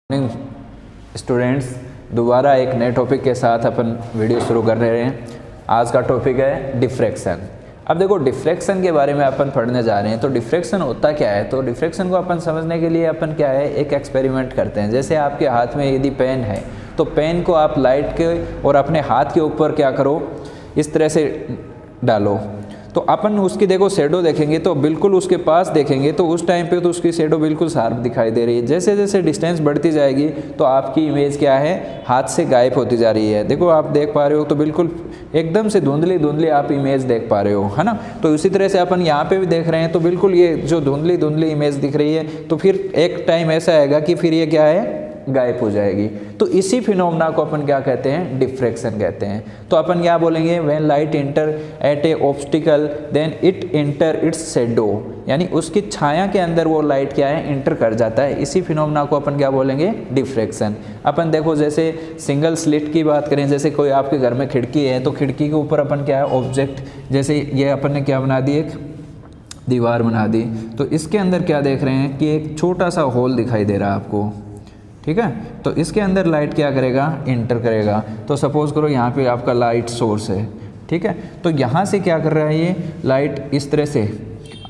Morning students, दोबारा एक नए टॉपिक के साथ अपन वीडियो शुरू कर रहे हैं। आज का टॉपिक है डिफ्रैक्शन। अब देखो, डिफ्रैक्शन के बारे में अपन पढ़ने जा रहे हैं। तो डिफ्रैक्शन होता क्या है, तो डिफ्रैक्शन को अपन समझने के लिए अपन क्या है, एक एक्सपेरिमेंट करते हैं। जैसे आपके हाथ में यदि पेन है तो पेन को आप लाइट के और अपने हाथ के ऊपर क्या करो, इस तरह से डालो। तो अपन उसकी देखो शैडो देखेंगे तो बिल्कुल उसके पास देखेंगे तो उस टाइम पे तो उसकी शैडो बिल्कुल शार्प दिखाई दे रही है। जैसे जैसे डिस्टेंस बढ़ती जाएगी तो आपकी इमेज क्या है, हाथ से गायब होती जा रही है। देखो आप देख पा रहे हो तो बिल्कुल एकदम से धुंधली धुंधली आप इमेज देख पा रहे हो, है ना। तो इसी तरह से अपन यहाँ पे भी देख रहे हैं तो बिल्कुल ये जो धुंधली धुंधली इमेज दिख रही है, तो फिर एक टाइम ऐसा आएगा कि फिर ये क्या है, गायब हो जाएगी। तो इसी फिनोमेना को अपन क्या कहते हैं, डिफ्रैक्शन कहते हैं। तो अपन क्या बोलेंगे, when light enter at a obstacle then it enter its shadow, यानी उसकी छाया के अंदर वो लाइट क्या है, एंटर कर जाता है। इसी फिनोमेना को अपन क्या बोलेंगे, डिफ्रैक्शन। अपन देखो जैसे सिंगल स्लिट की बात करें, जैसे कोई आपके घर में खिड़की है तो खिड़की के ऊपर अपन क्या है, ऑब्जेक्ट, जैसे ये अपन ने क्या बना दी, एक दीवार बना दी। तो इसके अंदर क्या देख रहे हैं कि एक छोटा सा होल दिखाई दे रहा है आपको, ठीक है। तो इसके अंदर लाइट क्या करेगा, इंटर करेगा। तो सपोज करो यहाँ पे आपका लाइट सोर्स है, ठीक है। तो यहाँ से क्या कर रहा है, ये लाइट इस तरह से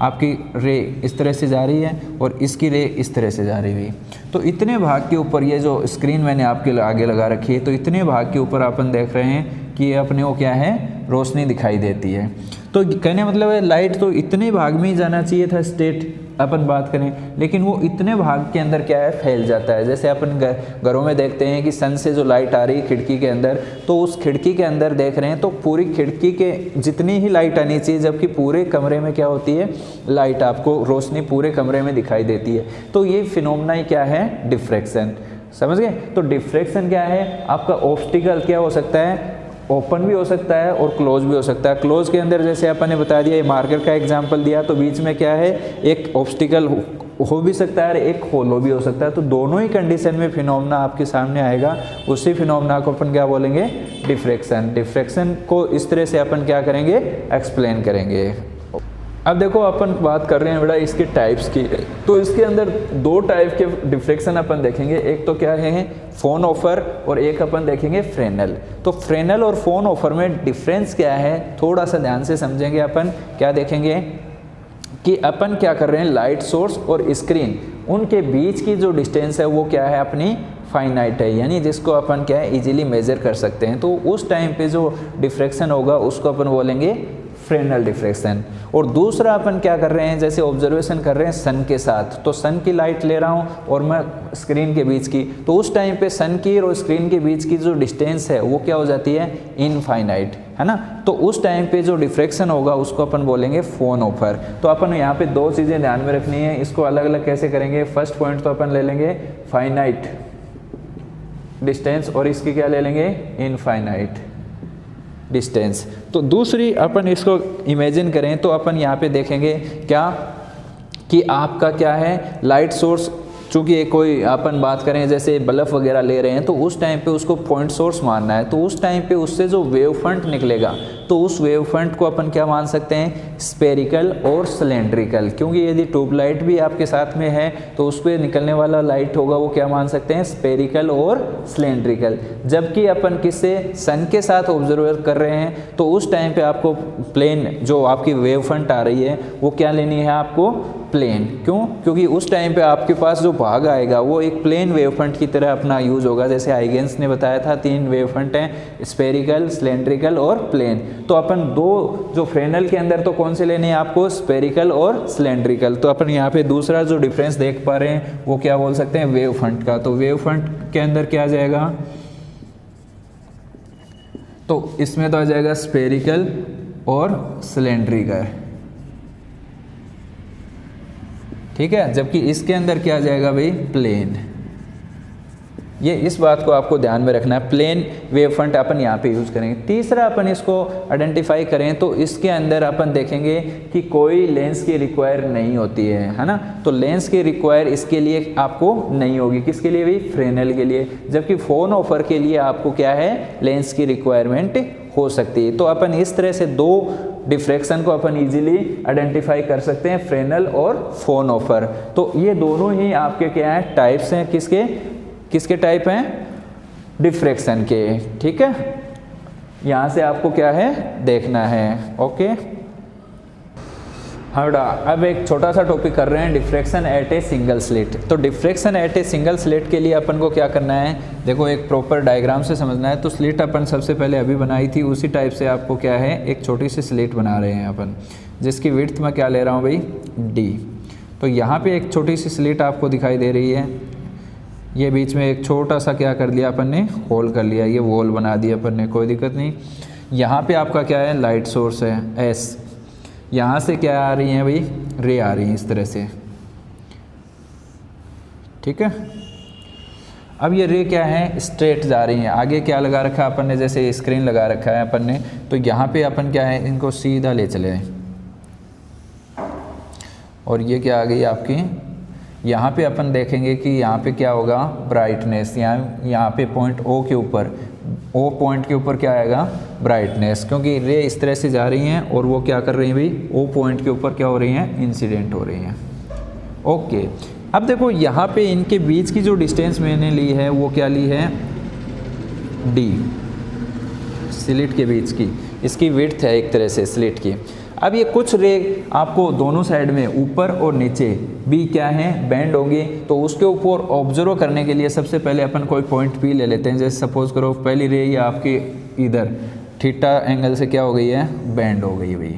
आपकी रे इस तरह से जा रही है और इसकी रे इस तरह से जा रही हुई। तो इतने भाग के ऊपर ये जो स्क्रीन मैंने आपके आगे लगा रखी है, तो इतने भाग के ऊपर अपन देख रहे हैं कि ये अपने को क्या है, रोशनी दिखाई देती है। तो कहने मतलब है लाइट तो इतने भाग में ही जाना चाहिए था, स्टेट अपन बात करें, लेकिन वो इतने भाग के अंदर क्या है, फैल जाता है। जैसे अपन घरों में देखते हैं कि सन से जो लाइट आ रही है खिड़की के अंदर, तो उस खिड़की के अंदर देख रहे हैं तो पूरी खिड़की के जितनी ही लाइट आनी चाहिए, जबकि पूरे कमरे में क्या होती है, लाइट, आपको रोशनी पूरे कमरे में दिखाई देती है। तो ये फिनोमेना ही क्या है, डिफ्रैक्शन। समझ गए। तो डिफ्रैक्शन क्या है, आपका ऑब्स्टिकल क्या हो सकता है, ओपन भी हो सकता है और क्लोज भी हो सकता है। क्लोज के अंदर जैसे अपन ने बता दिया, ये मार्कर का एग्जांपल दिया, तो बीच में क्या है, एक ऑब्स्टिकल हो भी सकता है, एक होलो भी हो सकता है। तो दोनों ही कंडीशन में फिनोमेना आपके सामने आएगा। उसी फिनोमेना को अपन क्या बोलेंगे, डिफ्रैक्शन। डिफ्रैक्शन को इस तरह से अपन क्या करेंगे, एक्सप्लेन करेंगे। अब देखो अपन बात कर रहे हैं बेटा इसके टाइप्स की। तो इसके अंदर दो टाइप के डिफ्रैक्शन अपन देखेंगे। एक तो क्या है, फोन ऑफर, और एक अपन देखेंगे फ्रेनल। तो फ्रेनल और फोन ऑफर में डिफरेंस क्या है, थोड़ा सा ध्यान से समझेंगे। अपन क्या देखेंगे कि अपन क्या कर रहे हैं, लाइट सोर्स और स्क्रीन, उनके बीच की जो डिस्टेंस है वो क्या है, अपनी फाइनाइट है, यानी जिसको अपन क्या है, इजीली मेजर कर सकते हैं। तो उस टाइम पे जो डिफ्रैक्शन होगा उसको अपन बोलेंगे फ्रेनल डिफ्रैक्शन। और दूसरा अपन क्या कर रहे हैं, जैसे ऑब्जर्वेशन कर रहे हैं सन के साथ, तो सन की लाइट ले रहा हूँ और मैं स्क्रीन के बीच की, तो उस टाइम पे सन की और स्क्रीन के बीच की जो डिस्टेंस है वो क्या हो जाती है, इनफाइनाइट, है ना। तो उस टाइम पे जो डिफ्रैक्शन होगा उसको अपन बोलेंगे फोन ऑफर। तो अपन यहाँ पे दो चीज़ें ध्यान में रखनी है, इसको अलग अलग कैसे करेंगे। फर्स्ट पॉइंट तो अपन ले लेंगे फाइनाइट डिस्टेंस और इसकी क्या ले लेंगे, इनफाइनाइट डिस्टेंस। तो दूसरी अपन इसको इमेजिन करें तो अपन यहाँ पे देखेंगे क्या कि आपका क्या है, लाइट सोर्स, चूँकि कोई अपन बात करें जैसे बल्ब वगैरह ले रहे हैं तो उस टाइम पे उसको पॉइंट सोर्स मानना है। तो उस टाइम पे उससे जो वेव फ्रंट निकलेगा तो उस वेव फ्रंट को अपन क्या मान सकते हैं, स्पेरिकल और सिलेंड्रिकल। क्योंकि यदि ट्यूबलाइट भी आपके साथ में है तो उस पर निकलने वाला लाइट होगा वो क्या मान सकते हैं, स्पेरिकल और सिलेंड्रिकल। जबकि अपन किससे, सन के साथ ऑब्जर्व कर रहे हैं तो उस टाइम पे आपको प्लेन जो आपकी वेव फ्रंट आ रही है वो क्या लेनी है, आपको प्लेन। क्यों, क्योंकि उस टाइम पे आपके पास जो भाग आएगा वो एक प्लेन वेव फ्रंट की तरह अपना यूज होगा। जैसे हाइगेंस ने बताया था 3 वेव फ्रंट हैं, स्पेरिकल, सिलेंड्रिकल और प्लेन। तो अपन दो जो फ्रेनल के अंदर तो कौन से लेने हैं आपको, स्पेरिकल और सिलेंड्रिकल। तो अपन यहाँ पे दूसरा जो डिफरेंस देख पा रहे हैं वो क्या बोल सकते हैं, वेव फ्रंट का। तो वेव फ्रंट के अंदर क्या आ जाएगा, तो इसमें तो आ जाएगा स्पेरिकल और सिलेंड्रिकल, ठीक है। जबकि इसके अंदर क्या आ जाएगा भाई, प्लेन। ये इस बात को आपको ध्यान में रखना है, प्लेन वेव फ्रंट अपन यहाँ पे यूज करेंगे। तीसरा अपन इसको आइडेंटिफाई करें तो इसके अंदर अपन देखेंगे कि कोई लेंस की रिक्वायर नहीं होती है ना। तो लेंस की रिक्वायर इसके लिए आपको नहीं होगी, किसके लिए भी, फ्रेनल के लिए। जबकि फोन ऑफर के लिए आपको क्या है, लेंस की रिक्वायरमेंट हो सकती है। तो अपन इस तरह से दो डिफ्रैक्शन को अपन इजीली आइडेंटिफाई कर सकते हैं, फ्रेनल और फोन ऑफर। तो ये दोनों ही आपके क्या है, टाइप्स हैं, किसके, किसके टाइप हैं? डिफ्रैक्शन के। ठीक है, यहाँ से आपको क्या है देखना है। ओके, हाँ बेटा, अब एक छोटा सा टॉपिक कर रहे हैं, diffraction at a single slit. तो diffraction at a single slit के लिए अपन को क्या करना है, देखो एक प्रॉपर डायग्राम से समझना है। तो स्लिट अपन सबसे पहले अभी बनाई थी, उसी टाइप से आपको क्या है एक छोटी सी स्लिट बना रहे हैं अपन, जिसकी विड्थ मैं क्या ले रहा हूँ भाई, d। तो यहाँ पे एक छोटी सी स्लिट आपको दिखाई दे रही है, ये बीच में एक छोटा सा क्या कर लिया अपन ने, होल कर लिया, ये वॉल बना दिया अपन ने, कोई दिक्कत नहीं। यहाँ पे आपका क्या है, लाइट सोर्स है S, यहाँ से क्या आ रही है भाई, रे आ रही है इस तरह से। ठीक है, अब ये रे क्या है, स्ट्रेट जा रही हैं। आगे क्या लगा रखा है अपन ने, जैसे स्क्रीन लगा रखा है अपन ने, तो यहाँ पे अपन क्या है इनको सीधा ले चले, और ये क्या आ गई आपकी, यहाँ पे अपन देखेंगे कि यहाँ पे क्या होगा, ब्राइटनेस, यहाँ पे पॉइंट O के ऊपर, O पॉइंट के ऊपर क्या आएगा, ब्राइटनेस, क्योंकि रे इस तरह से जा रही हैं और वो क्या कर रही हैं भाई, O पॉइंट के ऊपर क्या हो रही हैं, इंसिडेंट हो रही हैं। ओके, अब देखो यहाँ पे इनके बीच की जो डिस्टेंस मैंने ली है वो क्या ली है, D, स्लिट के बीच की, इसकी विड्थ है एक तरह से स्लिट की। अब ये कुछ रे आपको दोनों साइड में ऊपर और नीचे भी क्या है बेंड होंगे, तो उसके ऊपर ऑब्जर्व करने के लिए सबसे पहले अपन कोई पॉइंट P ले लेते हैं। जैसे सपोज करो पहली रे ये आपकी इधर थीटा एंगल से क्या हो गई है, बेंड हो गई भाई।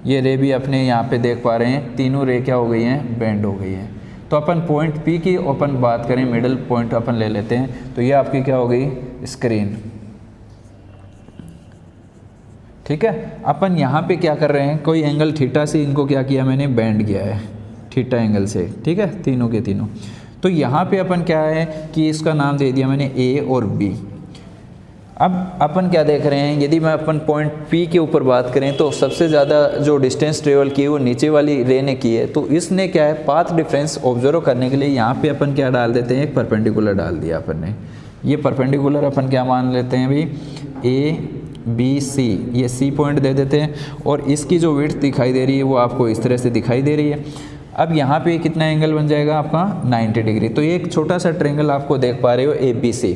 ये रे भी अपने यहाँ पे देख पा रहे हैं, तीनों रे क्या हो गई हैं, बेंड हो गई है। तो अपन पॉइंट P की अपन बात करें, मिडल पॉइंट अपन ले लेते हैं, तो ये आपकी क्या हो गई, स्क्रीन। ठीक है, अपन यहाँ पे क्या कर रहे हैं, कोई एंगल थीटा से इनको क्या किया मैंने, बेंड किया है थीटा एंगल से। ठीक है, तीनों के तीनों। तो यहाँ पे अपन क्या है कि इसका नाम दे दिया मैंने A और B। अब अपन क्या देख रहे हैं, यदि मैं अपन पॉइंट P के ऊपर बात करें तो सबसे ज़्यादा जो डिस्टेंस ट्रेवल की वो नीचे वाली रे ने की है। तो इसने क्या है, पाथ डिफरेंस ऑब्जर्व करने के लिए यहाँ पे अपन क्या डाल देते हैं, एक परपेंडिकुलर डाल दिया अपन ने। ये परपेंडिकुलर अपन क्या मान लेते हैं भाई, ABC, ये C पॉइंट दे देते हैं, और इसकी जो विड्थ दिखाई दे रही है वो आपको इस तरह से दिखाई दे रही है। अब यहाँ पे कितना एंगल बन जाएगा आपका, 90 डिग्री। तो ये एक छोटा सा ट्रायंगल आपको देख पा रहे हो ABC।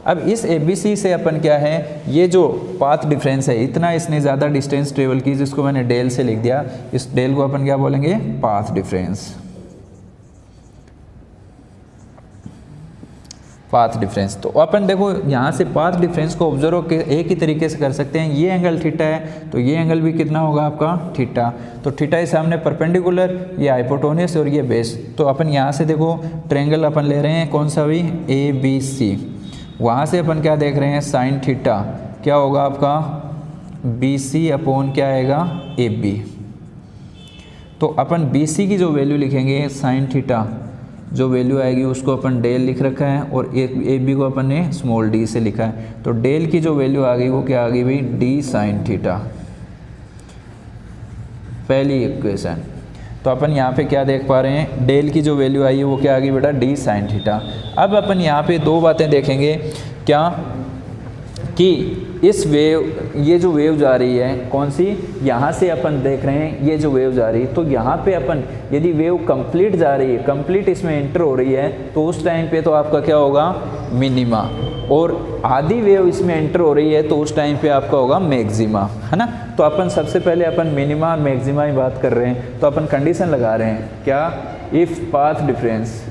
अब इस ABC से अपन क्या है, ये जो पाथ डिफरेंस है इतना इसने ज़्यादा डिस्टेंस ट्रेवल की, जिसको मैंने डेल से लिख दिया, इस डेल को अपन क्या बोलेंगे, पाथ डिफरेंस। पाथ डिफरेंस, तो अपन देखो यहाँ से पाथ डिफरेंस को ऑब्जर्व एक ही तरीके से कर सकते हैं। ये एंगल थीटा है तो ये एंगल भी कितना होगा आपका, थीटा। तो थीटा इस सामने परपेंडिकुलर, ये हाइपोटेन्यूस और ये बेस। तो अपन यहाँ से देखो ट्रायंगल अपन ले रहे हैं कौन सा भी, ABC। वहाँ से अपन क्या देख रहे हैं, साइन थीटा क्या होगा आपका, BC अपॉन क्या आएगा, AB। तो अपन BC की जो वैल्यू लिखेंगे, साइन थीटा जो वैल्यू आएगी उसको अपन डेल लिख रखा है, और AB को अपन ने स्मॉल d से लिखा है। तो डेल की जो वैल्यू आ गई वो क्या आ गई भाई, D साइन थीटा, पहली इक्वेशन। तो अपन यहाँ पे क्या देख पा रहे हैं, डेल की जो वैल्यू आई है वो क्या आ गई बेटा, D साइन थीटा। अब अपन यहाँ पे दो बातें देखेंगे, क्या कि इस वेव, ये जो वेव जा रही है कौन सी, यहाँ से अपन देख रहे हैं ये जो वेव जा रही है, तो यहाँ पे अपन यदि वेव कंप्लीट जा रही है, कंप्लीट इसमें एंटर हो रही है, तो उस टाइम पे तो आपका क्या होगा, मिनिमा, और आधी वेव इसमें एंटर हो रही है तो उस टाइम पे आपका होगा मैक्सिमा, है ना। तो अपन सबसे पहले अपन मिनिमा और मैक्सिमा की बात कर रहे हैं, तो अपन कंडीशन लगा रहे हैं क्या, इफ़ पाथ डिफरेंस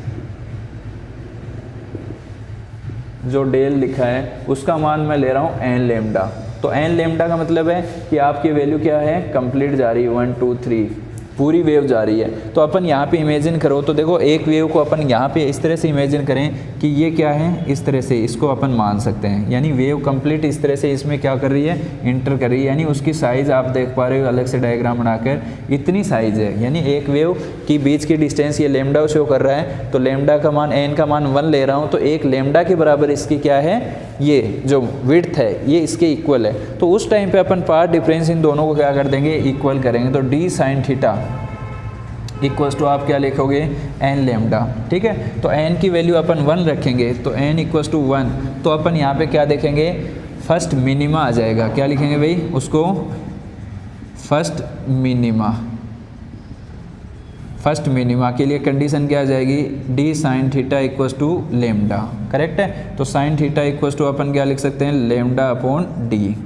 जो डेल लिखा है उसका मान मैं ले रहा हूँ n लेमडा। तो n लेमडा का मतलब है कि आपकी वैल्यू क्या है, कंप्लीट जा रही है, 1 2 3 पूरी वेव जा रही है। तो अपन यहाँ पे इमेजिन करो, तो देखो एक वेव को अपन यहाँ पे इस तरह से इमेजिन करें कि ये क्या है, इस तरह से इसको अपन मान सकते हैं, यानी वेव कंप्लीट इस तरह से इसमें क्या कर रही है, इंटर कर रही है। यानी उसकी साइज़ आप देख पा रहे हो अलग से डायग्राम बनाकर, इतनी साइज़ है। यानी एक वेव की बीच की डिस्टेंस ये लेमडा शो कर रहा है, तो लेमडा का मान n का मान 1 ले रहा हूँ, तो एक लेमडा के बराबर इसकी क्या है, ये जो विड्थ है ये इसके इक्वल है। तो उस टाइम पे अपन पाथ डिफरेंस इन दोनों को क्या कर देंगे, इक्वल करेंगे। तो d sine theta equals to आप क्या लिखोगे, n लेमडा। ठीक है, तो n की वैल्यू अपन 1 रखेंगे, तो n इक्वल्स टू 1। तो अपन यहाँ पे क्या देखेंगे, फर्स्ट मिनिमा आ जाएगा, क्या लिखेंगे भाई उसको, फर्स्ट मिनिमा। फर्स्ट मिनिमा के लिए कंडीशन क्या आ जाएगी, d sine theta equals to lambda, correct है। तो साइन थीटा इक्वल्स टू अपन क्या लिख सकते हैं, लेमडा अपॉन डी,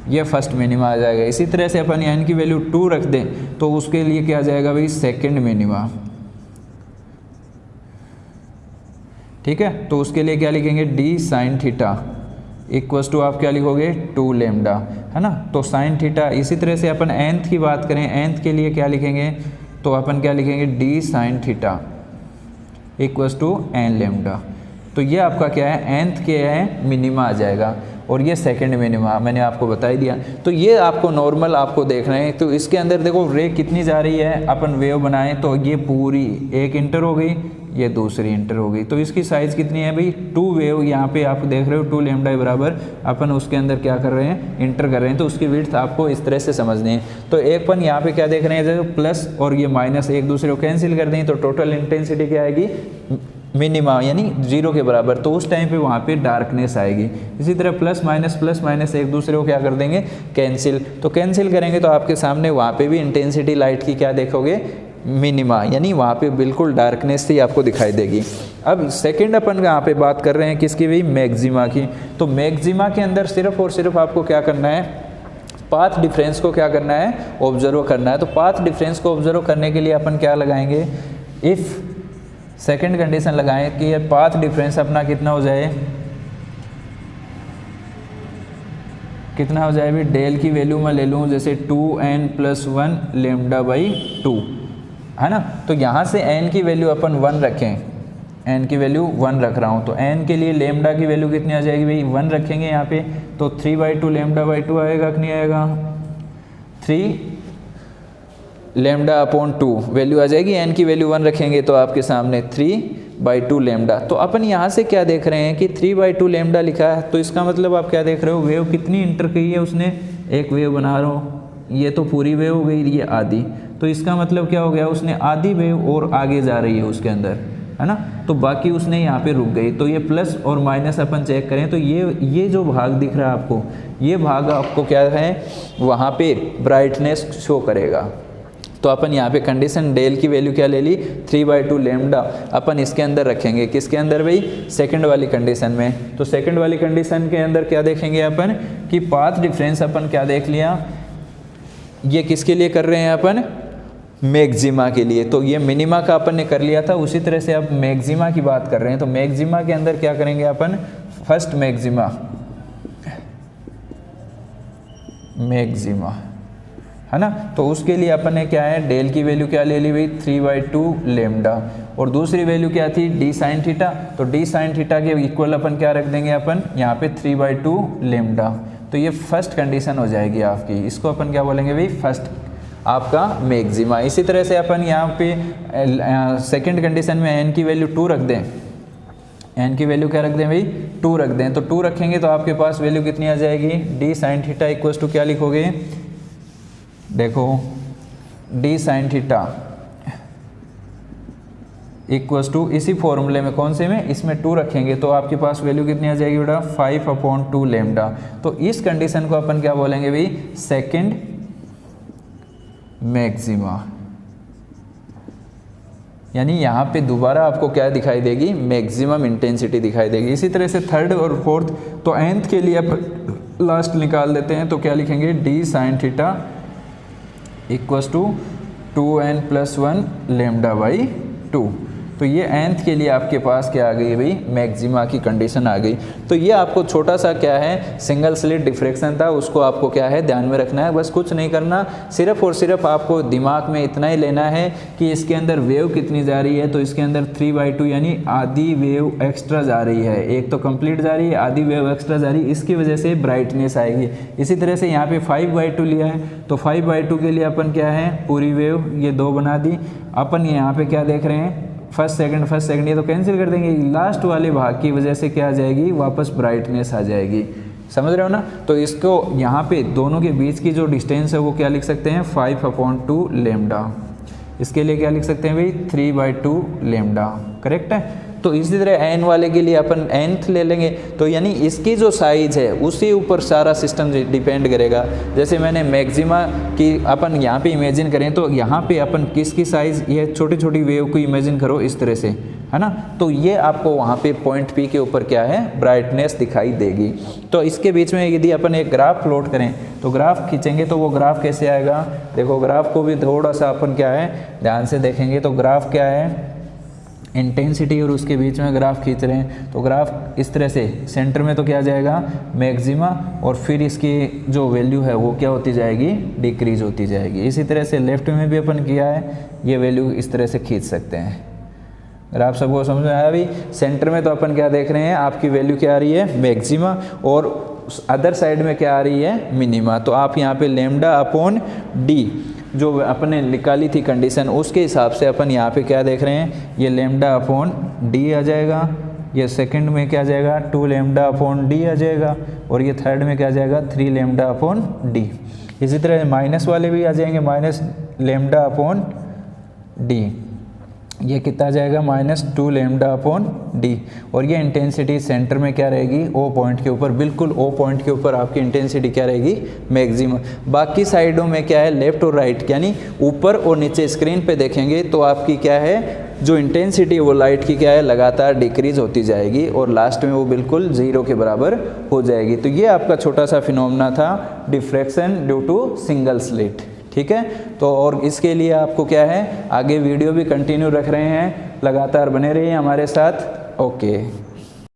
ये फर्स्ट मिनिमा आ जाएगा। इसी तरह से अपन एन की वैल्यू 2 रख दें तो उसके लिए क्या आ जाएगा भाई, सेकंड मिनिमा, ठीक है। तो उसके लिए क्या लिखेंगे, d sine theta equals to आप क्या लिखोगे, 2 लेमडा, है ना। तो साइन थीटा, इसी तरह से अपन nth की बात करें, nth के लिए क्या लिखेंगे, तो अपन क्या लिखेंगे, d sine theta equals to n lambda. तो ये आपका क्या है, nth के है मिनिमा आ जाएगा और ये सेकंड मिनिमा मैंने आपको बता ही दिया। तो ये आपको नॉर्मल आपको देखना है। तो इसके अंदर देखो रे कितनी जा रही है, अपन वेव बनाएं तो ये पूरी एक इंटर हो गई, ये दूसरी इंटर हो गई। तो इसकी साइज़ कितनी है भाई, 2 वेव यहाँ पे आप देख रहे हो 2 लेमडा बराबर अपन उसके अंदर क्या कर रहे हैं, इंटर कर रहे हैं। तो उसकी विड्थ आपको इस तरह से समझनी है। तो एक पन यहाँ पे क्या देख रहे हैं, जैसे प्लस और ये माइनस एक दूसरे को कैंसिल कर दें तो टोटल इंटेंसिटी क्या आएगी, मिनिमा यानी 0 के बराबर। तो उस टाइम पे वहाँ पे डार्कनेस आएगी। इसी तरह प्लस माइनस एक दूसरे को क्या कर देंगे, कैंसिल। तो कैंसिल करेंगे तो आपके सामने वहाँ पे भी इंटेंसिटी लाइट की क्या देखोगे, मिनिमा, यानी वहाँ पे बिल्कुल डार्कनेस ही आपको दिखाई देगी। अब सेकंड अपन यहाँ पे बात कर रहे हैं किसकी भाई, मैक्सिमा की। तो मैक्सिमा के अंदर सिर्फ और सिर्फ आपको क्या करना है, पाथ डिफरेंस को क्या करना है, ऑब्जर्व करना है। तो पाथ डिफरेंस को ऑब्जर्व करने के लिए अपन क्या लगाएंगे, इफ़ सेकंड कंडीशन लगाएं कि ये पाथ डिफरेंस अपना कितना हो जाए, कितना हो जाए भी, डेल की वैल्यू मैं ले लूँ जैसे 2n+1 लेमडा बाई 2, है ना। तो यहाँ से n की वैल्यू अपन 1 रखें, n की वैल्यू 1 रख रहा हूँ। तो n के लिए लेमडा की वैल्यू कितनी आ जाएगी भाई, 1 रखेंगे यहाँ पे। तो 3/2 लेमडा बाई 2 आएगा कि नहीं आएगा, 3 लेमडा अपॉन 2 वैल्यू आ जाएगी। n की वैल्यू 1 रखेंगे तो आपके सामने 3/2 लेमडा। तो अपन यहाँ से क्या देख रहे हैं कि 3/2 लेमडा लिखा है। तो इसका मतलब आप क्या देख रहे हो, वेव कितनी इंटर की है उसने, एक वेव बना रहा हूँ, ये तो पूरी वेव हो गई, ये आधी। तो इसका मतलब क्या हो गया, उसने आधी वेव और आगे जा रही है उसके अंदर, है ना। तो बाकी उसने यहाँ पे रुक गई। तो ये प्लस और माइनस अपन चेक करें तो ये जो भाग दिख रहा है आपको, ये भाग आपको क्या है, वहाँ पे ब्राइटनेस शो करेगा। तो अपन यहाँ पे कंडीशन डेल की वैल्यू क्या ले ली, 3/2 लेमडा अपन इसके अंदर रखेंगे, किसके अंदर भाई, सेकंड वाली कंडीशन में। तो सेकंड वाली कंडीशन के अंदर क्या देखेंगे अपन कि पाथ डिफरेंस अपन क्या देख लिया, ये किसके लिए कर रहे हैं अपन, मैक्सिमा के लिए। तो ये मिनिमा का अपन ने कर लिया था, उसी तरह से अब मैक्सिमा की बात कर रहे हैं। तो मैक्सिमा के अंदर क्या करेंगे अपन, फर्स्ट मैक्सिमा, है ना। तो उसके लिए अपन ने क्या है, डेल की वैल्यू क्या ले ली भाई, 3/2 लेमडा, और दूसरी वैल्यू क्या थी, डी साइन थीटा। तो डी साइन थीटा के इक्वल अपन क्या रख देंगे अपन यहाँ पे 3/2 लेमडा। तो ये फर्स्ट कंडीशन हो जाएगी आपकी, इसको अपन क्या बोलेंगे भाई, फर्स्ट आपका मैक्सिमा। इसी तरह से अपन यहाँ पे सेकंड कंडीशन में n की वैल्यू 2 रख दें, n की वैल्यू क्या रख दें भाई, 2 रख दें। तो 2 रखेंगे तो आपके पास वैल्यू कितनी आ जाएगी, d sine theta equals to क्या लिखोगे, देखो d sine theta equals to, इसी फॉर्मूले में कौन से में, इसमें 2 रखेंगे तो आपके पास वैल्यू कितनी आ जाएगी बेटा, 5/2 लेमडा। तो इस कंडीशन को अपन क्या बोलेंगे भाई, सेकंड मैक्सिमा। यानी यहाँ पे दोबारा आपको क्या दिखाई देगी, मैक्सिमम इंटेंसिटी दिखाई देगी। इसी तरह से थर्ड और फोर्थ, तो nth के लिए आप लास्ट निकाल लेते हैं। तो क्या लिखेंगे, d sine theta equals to 2n+1 lambda by 2। तो ये nth के लिए आपके पास क्या आ गई भाई, मैक्सिमा की कंडीशन आ गई। तो ये आपको छोटा सा क्या है, सिंगल स्लिट डिफ्रैक्शन था, उसको आपको क्या है ध्यान में रखना है, बस कुछ नहीं करना, सिर्फ और सिर्फ आपको दिमाग में इतना ही लेना है कि इसके अंदर वेव कितनी जा रही है। तो इसके अंदर 3/2 यानी आधी वेव एक्स्ट्रा जा रही है, एक तो कंप्लीट जा रही है, आधी वेव एक्स्ट्रा जा रही है, इसकी वजह से ब्राइटनेस आएगी। इसी तरह से यहाँ पे 5/2 लिया है, तो 5/2 के लिए अपन क्या है, पूरी वेव ये 2 बना दी। अपन यहाँ पे क्या देख रहे हैं, फर्स्ट सेकंड, ये तो कैंसिल कर देंगे, लास्ट वाले भाग की वजह से क्या आ जाएगी, वापस ब्राइटनेस आ जाएगी, समझ रहे हो ना। तो इसको यहाँ पे दोनों के बीच की जो डिस्टेंस है वो क्या लिख सकते हैं, 5/2 लेमडा। इसके लिए क्या लिख सकते हैं भाई, 3/2 लेमडा, करेक्ट है। तो इसी तरह एन वाले के लिए अपन nth ले लेंगे। तो यानी इसकी जो साइज़ है उसी ऊपर सारा सिस्टम डिपेंड करेगा। जैसे मैंने मैक्सिमा की अपन यहाँ पे इमेजिन करें तो यहाँ पे अपन किसकी साइज़, ये छोटी छोटी वेव को इमेजिन करो इस तरह से, है ना। तो ये आपको वहाँ पे पॉइंट P के ऊपर क्या है, ब्राइटनेस दिखाई देगी। तो इसके बीच में यदि अपन एक ग्राफ प्लॉट करें तो ग्राफ खींचेंगे तो वो ग्राफ कैसे आएगा, देखो ग्राफ को भी थोड़ा सा अपन क्या है ध्यान से देखेंगे। तो ग्राफ क्या है, इंटेंसिटी और उसके बीच में ग्राफ खींच रहे हैं। तो ग्राफ इस तरह से सेंटर में तो क्या जाएगा मैक्सिमा, और फिर इसकी जो वैल्यू है वो क्या होती जाएगी, डिक्रीज होती जाएगी। इसी तरह से लेफ्ट में भी अपन किया है, ये वैल्यू इस तरह से खींच सकते हैं। ग्राफ सबको समझ में आया। अभी सेंटर में तो अपन क्या देख रहे हैं, आपकी वैल्यू क्या आ रही है मैक्सिमा, और अदर साइड में क्या आ रही है मिनिमा। तो आप यहाँ पे लेमडा अपॉन डी जो अपने निकाली थी कंडीशन उसके हिसाब से अपन यहाँ पे क्या देख रहे हैं, ये लेमडा अपॉन डी आ जाएगा, ये सेकंड में क्या आ जाएगा 2 लेमडा अपॉन डी आ जाएगा, और ये थर्ड में क्या आ जाएगा 3 लेमडा अपॉन डी। इसी तरह माइनस वाले भी आ जाएंगे, माइनस लेमडा अपॉन डी, ये कितना आ जाएगा -2 लेमडा अपॉन डी। और ये इंटेंसिटी सेंटर में क्या रहेगी, ओ पॉइंट के ऊपर, बिल्कुल ओ पॉइंट के ऊपर आपकी इंटेंसिटी क्या रहेगी मैक्सिमम। बाकी साइडों में क्या है लेफ्ट और राइट, यानी ऊपर और नीचे स्क्रीन पे देखेंगे तो आपकी क्या है जो इंटेंसिटी है वो लाइट की क्या है लगातार डिक्रीज होती जाएगी, और लास्ट में वो बिल्कुल 0 के बराबर हो जाएगी। तो ये आपका छोटा सा फिनोमेना था diffraction due to single slit, ठीक है। तो और इसके लिए आपको क्या है आगे वीडियो भी कंटिन्यू रख रहे हैं, लगातार बने रहिए हमारे साथ। ओके।